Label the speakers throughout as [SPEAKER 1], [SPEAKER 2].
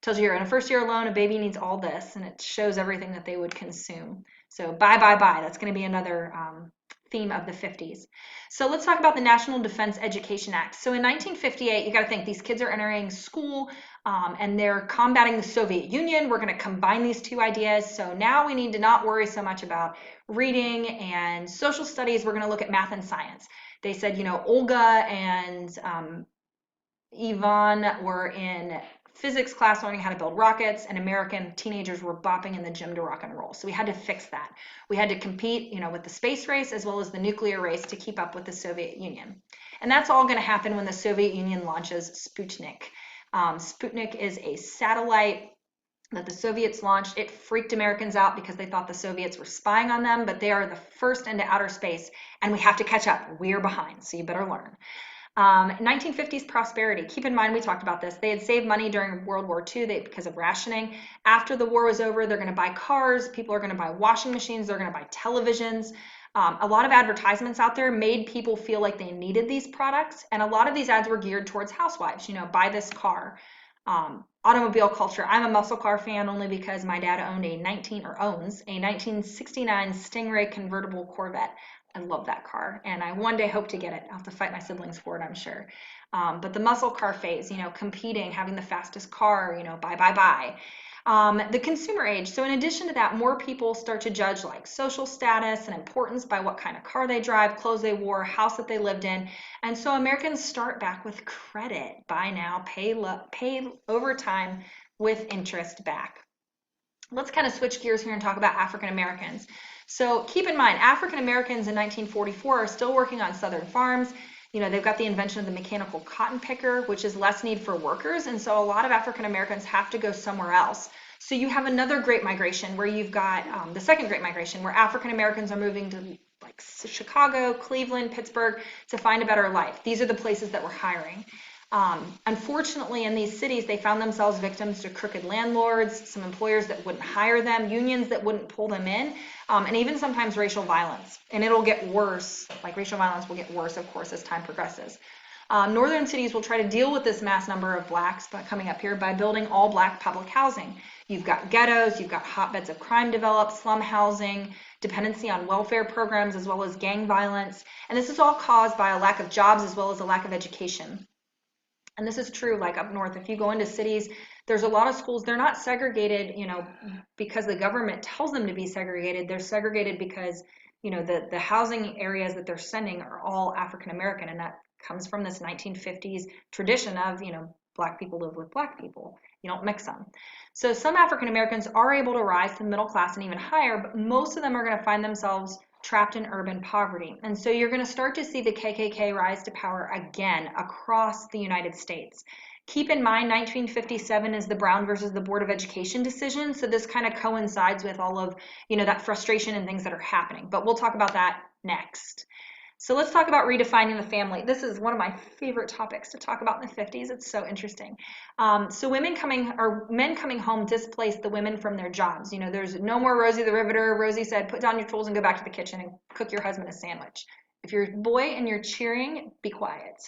[SPEAKER 1] Tells you here, in a first year alone, a baby needs all this, and it shows everything that they would consume. So buy, buy, buy. That's going to be another theme of the 50s. So let's talk about the National Defense Education Act. So in 1958, you got to think these kids are entering school and they're combating the Soviet Union. We're going to combine these two ideas. So now we need to not worry so much about reading and social studies. We're going to look at math and science. They said, you know, Olga and Ivan were in physics class learning how to build rockets, and American teenagers were bopping in the gym to rock and roll. So we had to fix that. We had to compete, you know, with the space race as well as the nuclear race to keep up with the Soviet Union. And that's all going to happen when the Soviet Union launches Sputnik. Sputnik is a satellite that the Soviets launched. It freaked Americans out because they thought the Soviets were spying on them, but they are the first into outer space, and we have to catch up. We are behind, so you better learn. 1950s prosperity. Keep in mind, we talked about this. They had saved money during World War II because of rationing. After the war was over, they're going to buy cars. People are going to buy washing machines. They're going to buy televisions. A lot of advertisements out there made people feel like they needed these products. And a lot of these ads were geared towards housewives. You know, buy this car. Automobile culture. I'm a muscle car fan only because my dad owns a 1969 Stingray convertible Corvette. I love that car, and I one day hope to get it. I'll have to fight my siblings for it, I'm sure. But the muscle car phase, you know, competing, having the fastest car, you know, buy, buy, buy. The consumer age. So in addition to that, more people start to judge like social status and importance by what kind of car they drive, clothes they wore, house that they lived in. And so Americans start back with credit. Buy now, pay over time with interest back. Let's kind of switch gears here and talk about African Americans. So keep in mind, African Americans in 1944 are still working on southern farms. You know, they've got the invention of the mechanical cotton picker, which is less need for workers. And so a lot of African Americans have to go somewhere else. So you have another great migration where you've got the second great migration where African Americans are moving to like Chicago, Cleveland, Pittsburgh to find a better life. These are the places that we're hiring. Unfortunately, in these cities, they found themselves victims to crooked landlords, some employers that wouldn't hire them, unions that wouldn't pull them in, and even sometimes racial violence. And it'll get worse, like racial violence will get worse, of course, as time progresses. Northern cities will try to deal with this mass number of blacks coming up here by building all black public housing. You've got ghettos, you've got hotbeds of crime developed, slum housing, dependency on welfare programs, as well as gang violence. And this is all caused by a lack of jobs as well as a lack of education. And this is true like up north. If you go into cities, there's a lot of schools, they're not segregated, you know, because the government tells them to be segregated. They're segregated because, you know, the housing areas that they're sending are all African American, and that comes from this 1950s tradition of, you know, black people live with black people. You don't mix them. So some African Americans are able to rise to the middle class and even higher, but most of them are going to find themselves trapped in urban poverty. And so you're going to start to see the KKK rise to power again across the United States. Keep in mind, 1957 is the Brown versus the Board of Education decision. So this kind of coincides with all of, you know, that frustration and things that are happening. But we'll talk about that next. So let's talk about redefining the family. This is one of my favorite topics to talk about in the 50s. It's so interesting. So men coming home displaced the women from their jobs. You know, there's no more Rosie the Riveter. Rosie said, put down your tools and go back to the kitchen and cook your husband a sandwich. If you're a boy and you're cheering, be quiet.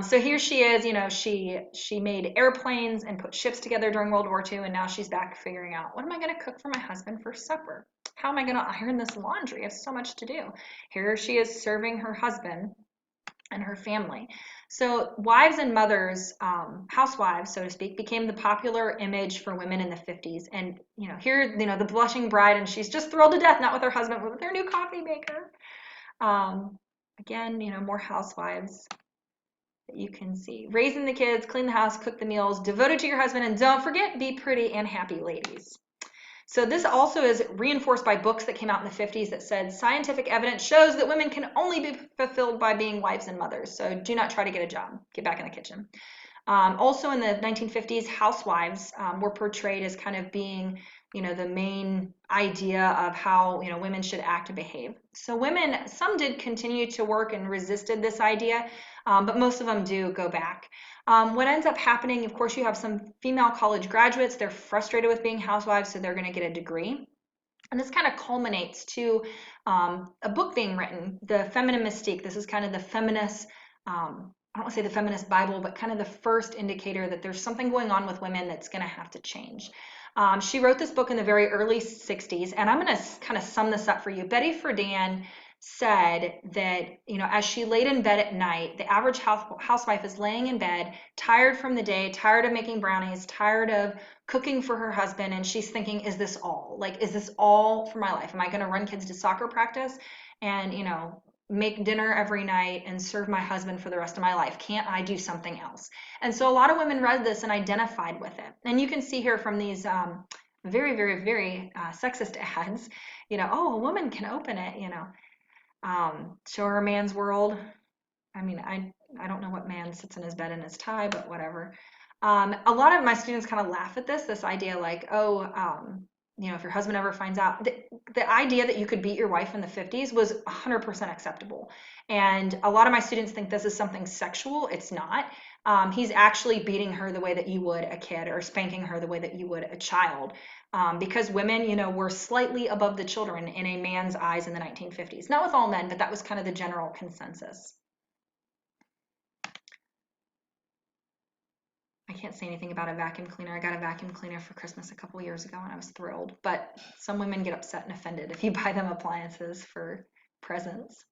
[SPEAKER 1] So here she is, you know, she made airplanes and put ships together during World War II, and now she's back figuring out, what am I going to cook for my husband for supper? How am I going to iron this laundry? I have so much to do. Here she is serving her husband and her family. So wives and mothers, housewives, so to speak, became the popular image for women in the 50s. And, you know, here, you know, the blushing bride, and she's just thrilled to death, not with her husband, but with their new coffee maker. Again, you know, more housewives that you can see. Raising the kids, clean the house, cook the meals, devoted to your husband, and don't forget, be pretty and happy, ladies. So this also is reinforced by books that came out in the 50s that said scientific evidence shows that women can only be fulfilled by being wives and mothers. So do not try to get a job. Get back in the kitchen. Also in the 1950s, housewives were portrayed as kind of being, you know, the main idea of how, you know, women should act and behave. So women, some did continue to work and resisted this idea, but most of them do go back. What ends up happening, of course, you have some female college graduates. They're frustrated with being housewives, so they're going to get a degree. And this kind of culminates to a book being written, The Feminine Mystique. This is kind of the feminist I don't want to say the feminist Bible, but kind of the first indicator that there's something going on with women that's going to have to change. She wrote this book in the very early 60s, and I'm going to kind of sum this up for you. Betty Friedan said that, as she laid in bed at night, the average housewife is laying in bed, tired from the day, tired of making brownies, tired of cooking for her husband, and she's thinking, is this all? Like, is this all for my life? Am I going to run kids to soccer practice and, make dinner every night and serve my husband for the rest of my life? Can't I do something else? And so a lot of women read this and identified with it. And you can see here from these very, very, very sexist ads, oh, a woman can open it, show her a man's world. I mean, I don't know what man sits in his bed in his tie, but whatever. A lot of my students kind of laugh at this idea like, oh, if your husband ever finds out, the idea that you could beat your wife in the 50s was 100% acceptable. And a lot of my students think this is something sexual. It's not. He's actually beating her the way that you would a kid, or spanking her the way that you would a child. Because women, were slightly above the children in a man's eyes in the 1950s. Not with all men, but that was kind of the general consensus. I can't say anything about a vacuum cleaner. I got a vacuum cleaner for Christmas a couple years ago and I was thrilled. But some women get upset and offended if you buy them appliances for presents.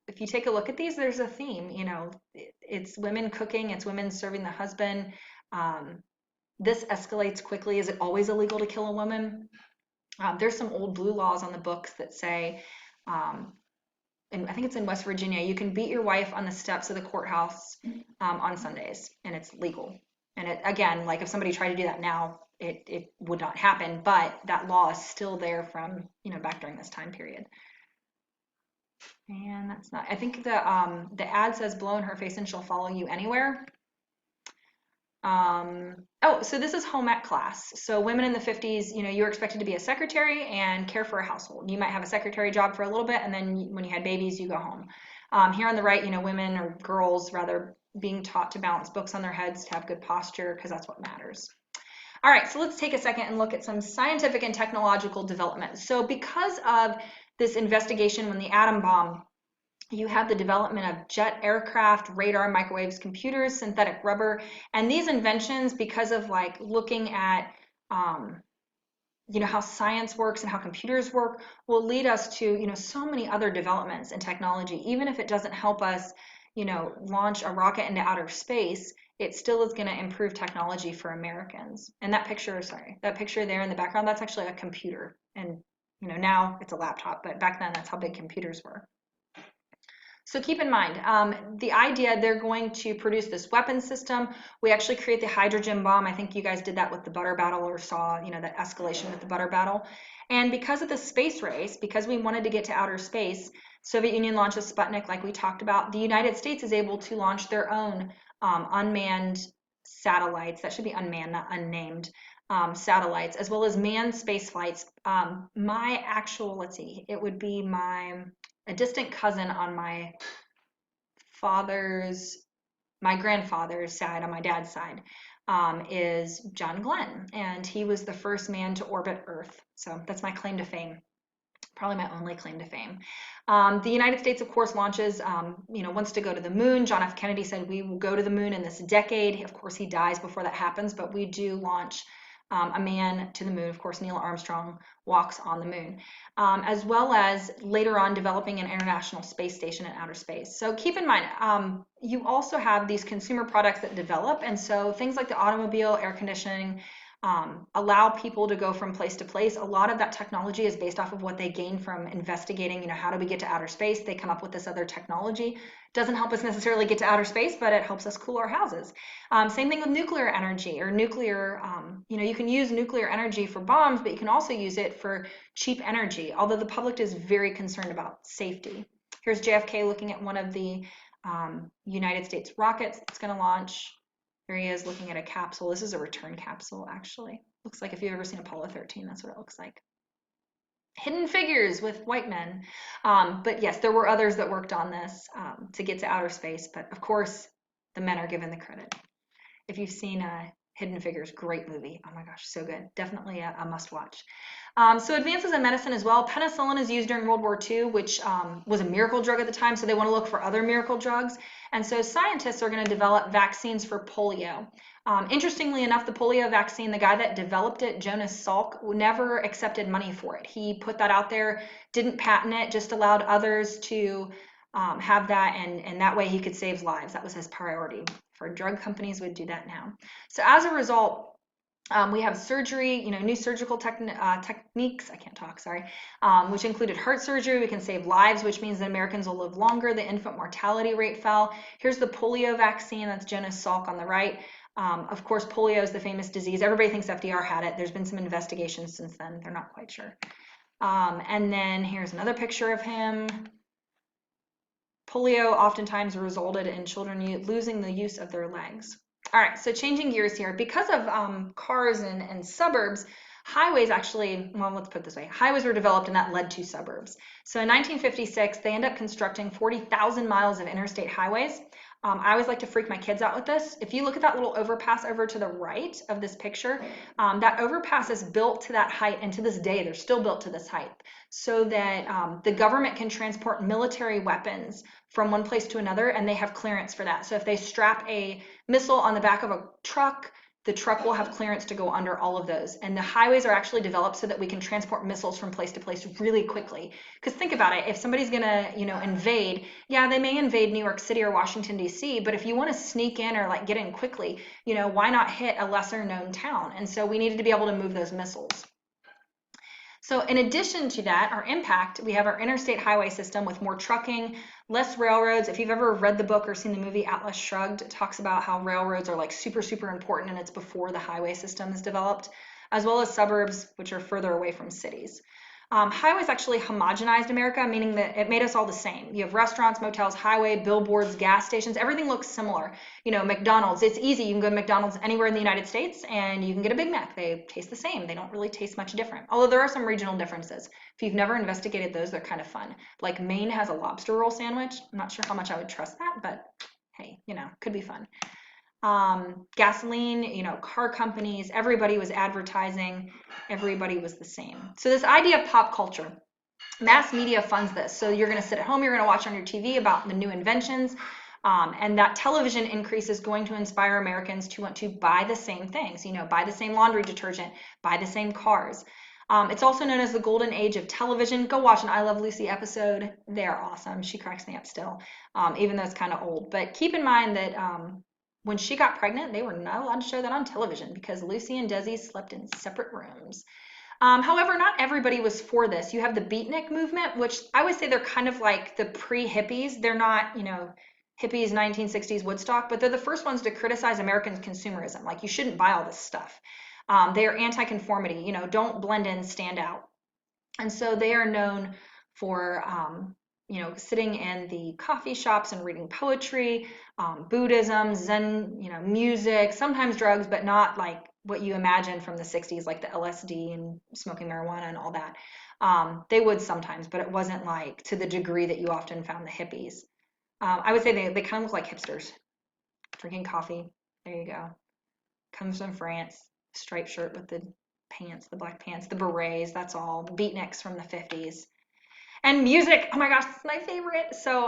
[SPEAKER 1] If you take a look at these, there's a theme. It's women cooking, it's women serving the husband. This escalates quickly. Is it always illegal to kill a woman? There's some old blue laws on the books that say, and I think it's in West Virginia, you can beat your wife on the steps of the courthouse on Sundays, and it's legal. And it, again, like if somebody tried to do that now, it would not happen, but that law is still there from, back during this time period. And that's not, I think the ad says blow in her face and she'll follow you anywhere. Oh, so this is home ec class. So women in the 50s, you were expected to be a secretary and care for a household. You might have a secretary job for a little bit, and then when you had babies, you go home. Here on the right, women or girls rather being taught to balance books on their heads to have good posture, because that's what matters. All right, so let's take a second and look at some scientific and technological development. So because of this investigation when the atom bomb, you have the development of jet aircraft, radar, microwaves, computers, synthetic rubber, and these inventions, because of like looking at how science works and how computers work, will lead us to so many other developments in technology. Even if it doesn't help us launch a rocket into outer space, it still is going to improve technology for Americans. And that picture there in the background, that's actually a computer. And now it's a laptop, but back then that's how big computers were. So keep in mind, the idea they're going to produce this weapon system. We actually create the hydrogen bomb. I think you guys did that with the butter battle, or saw, that escalation with the butter battle. And because of the space race, because we wanted to get to outer space, Soviet Union launches Sputnik, like we talked about. The United States is able to launch their own unmanned satellites. That should be unmanned, not unnamed. Satellites, as well as manned space flights. It would be a distant cousin on my grandfather's side, on my dad's side, is John Glenn, and he was the first man to orbit Earth. So that's my claim to fame. Probably my only claim to fame. The United States, of course, launches, wants to go to the moon. John F. Kennedy said we will go to the moon in this decade. Of course, he dies before that happens, but we do launch a man to the moon. Of course, Neil Armstrong walks on the moon, as well as later on developing an international space station in outer space. So keep in mind, you also have these consumer products that develop, and so things like the automobile, air conditioning, allow people to go from place to place. A lot of that technology is based off of what they gain from investigating, how do we get to outer space? They come up with this other technology. Doesn't help us necessarily get to outer space, but it helps us cool our houses. Same thing with nuclear energy, or nuclear, you can use nuclear energy for bombs, but you can also use it for cheap energy, although the public is very concerned about safety. Here's JFK looking at one of the United States rockets that's going to launch. Here he is looking at a capsule. This is a return capsule, actually. Looks like if you've ever seen Apollo 13, that's what it looks like. Hidden figures with white men. But yes, there were others that worked on this to get to outer space. But of course, the men are given the credit. If you've seen Hidden Figures, great movie. Oh my gosh, so good. Definitely a must watch. So advances in medicine as well. Penicillin is used during World War II, which was a miracle drug at the time, so they want to look for other miracle drugs. And so scientists are going to develop vaccines for polio. Interestingly enough, the polio vaccine, the guy that developed it, Jonas Salk, never accepted money for it. He put that out there, didn't patent it, just allowed others to have that, and that way he could save lives. That was his priority. For drug companies would do that now. So as a result, we have surgery, new surgical techniques, I can't talk, sorry, which included heart surgery. We can save lives, which means that Americans will live longer. The infant mortality rate fell. Here's the polio vaccine. That's Jonas Salk on the right. Of course, polio is the famous disease. Everybody thinks FDR had it. There's been some investigations since then. They're not quite sure. And then here's another picture of him. Polio oftentimes resulted in children losing the use of their legs. All right, so changing gears here. Because of cars and suburbs, highways actually, well, let's put it this way. Highways were developed and that led to suburbs. So in 1956, they end up constructing 40,000 miles of interstate highways. I always like to freak my kids out with this. If you look at that little overpass over to the right of this picture, that overpass is built to that height, and to this day, they're still built to this height, so that the government can transport military weapons from one place to another, and they have clearance for that. So if they strap a missile on the back of a truck, the truck will have clearance to go under all of those. And the highways are actually developed so that we can transport missiles from place to place really quickly. Because think about it, if somebody's gonna, invade, yeah, they may invade New York City or Washington, D.C., but if you want to sneak in or like get in quickly, why not hit a lesser known town? And so we needed to be able to move those missiles. So in addition to that, our impact, we have our interstate highway system with more trucking, less railroads. If you've ever read the book or seen the movie Atlas Shrugged, it talks about how railroads are like super, super important, and it's before the highway system is developed, as well as suburbs, which are further away from cities. Highways actually homogenized America, meaning that it made us all the same. You have restaurants, motels, highway, billboards, gas stations, everything looks similar. McDonald's, it's easy. You can go to McDonald's anywhere in the United States and you can get a Big Mac. They taste the same. They don't really taste much different. Although there are some regional differences. If you've never investigated those, they're kind of fun. Like Maine has a lobster roll sandwich. I'm not sure how much I would trust that, but hey, could be fun. Gasoline, car companies, everybody was advertising, everybody was the same. So this idea of pop culture, mass media funds this. So you're going to sit at home, you're going to watch on your TV about the new inventions, and that television increase is going to inspire Americans to want to buy the same things, buy the same laundry detergent, buy the same cars. It's also known as the golden age of television. Go watch an I Love Lucy episode. They're awesome. She cracks me up still, even though it's kind of old. But keep in mind that when she got pregnant, they were not allowed to show that on television because Lucy and Desi slept in separate rooms. However, not everybody was for this. You have the beatnik movement, which I would say they're kind of like the pre-hippies. They're not, hippies, 1960s Woodstock, but they're the first ones to criticize American consumerism. Like, you shouldn't buy all this stuff. They are anti-conformity, don't blend in, stand out. And so they are known for sitting in the coffee shops and reading poetry, Buddhism, Zen, music, sometimes drugs, but not like what you imagine from the 60s, like the LSD and smoking marijuana and all that. They would sometimes, but it wasn't like to the degree that you often found the hippies. I would say they kind of look like hipsters, drinking coffee. There you go. Comes from France, striped shirt with the pants, the black pants, the berets, that's all. Beatniks from the 50s. And music, oh my gosh, it's my favorite. So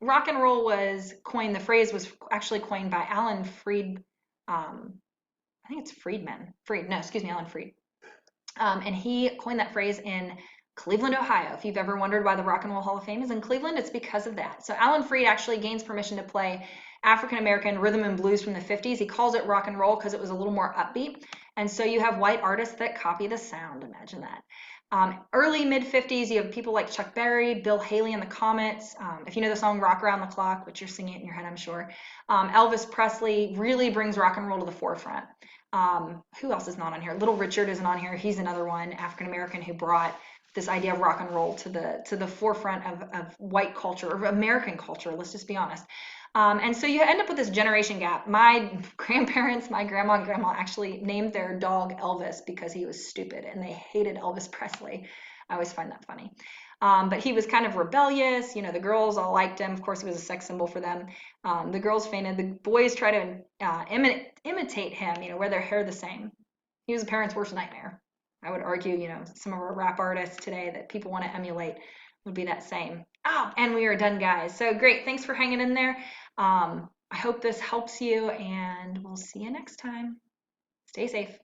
[SPEAKER 1] rock and roll was coined, the phrase was actually coined by Alan Freed, I think it's Friedman. Alan Freed. And he coined that phrase in Cleveland, Ohio. If you've ever wondered why the Rock and Roll Hall of Fame is in Cleveland, it's because of that. So Alan Freed actually gains permission to play African-American rhythm and blues from the 50s. He calls it rock and roll because it was a little more upbeat. And so you have white artists that copy the sound. Imagine that. Early mid-50s, you have people like Chuck Berry, Bill Haley and the Comets. If you know the song Rock Around the Clock, which you're singing it in your head, I'm sure. Elvis Presley really brings rock and roll to the forefront. Who else is not on here? Little Richard isn't on here. He's another one, African-American, who brought this idea of rock and roll to the forefront of white culture, or American culture, let's just be honest. And so you end up with this generation gap. My grandparents, my grandma and grandma actually named their dog Elvis because he was stupid and they hated Elvis Presley. I always find that funny. But he was kind of rebellious. The girls all liked him. Of course, he was a sex symbol for them. The girls fainted. The boys try to imitate him, wear their hair the same. He was a parent's worst nightmare. I would argue, some of our rap artists today that people want to emulate would be that same. Oh, and we are done, guys. So great. Thanks for hanging in there. I hope this helps you, and we'll see you next time. Stay safe.